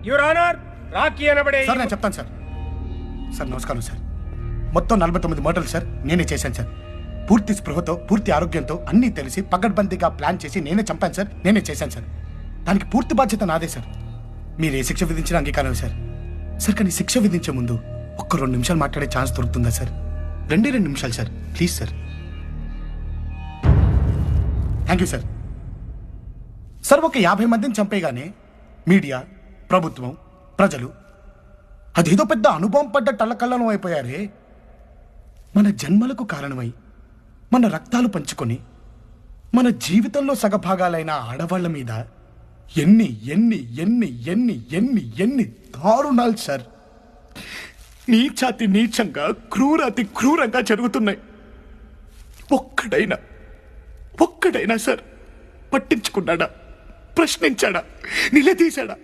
Your honour, Rocky అనబడే sir నేను చెప్తాను సార్. సార్ నమస్కారం సార్. మొత్తం 49 మర్డర్లు సార్ నేనే చేశాను సార్. పూర్తి స్పృహతో, పూర్తి ఆరోగ్యంతో అన్నీ తెలిసి పగడ్బందీగా ప్లాన్ చేసి నేనే చంపాను సార్. నేనే చేశాను సార్. దానికి పూర్తి బాధ్యత నాదే సార్. మీరు ఏ శిక్ష విధించిన అంగీకారమే సార్. సార్ కానీ శిక్ష విధించే ముందు ఒక్క 2 నిమిషాలు మాట్లాడే ఛాన్స్ దొరుకుతుందా సార్? 2 నిమిషాలు sir, please sir. Thank you sir. Sir ఒక 50 మందిని చంపేగానే మీడియా, ప్రభుత్వం, ప్రజలు అదేదో పెద్ద అనుభవం పడ్డ టల్లకల్లం అయిపోయారే. మన జన్మలకు కారణమై మన రక్తాలు పంచుకొని మన జీవితంలో సగభాగాలైన ఆడవాళ్ల మీద ఎన్ని ఎన్ని ఎన్ని ఎన్ని ఎన్ని ఎన్ని దారుణాలు సార్ నీచాతి నీచంగా, క్రూరాతి క్రూరంగా జరుగుతున్నాయి. ఒక్కడైనా సార్ పట్టించుకున్నాడా? ప్రశ్నించాడా? నిలదీశాడా?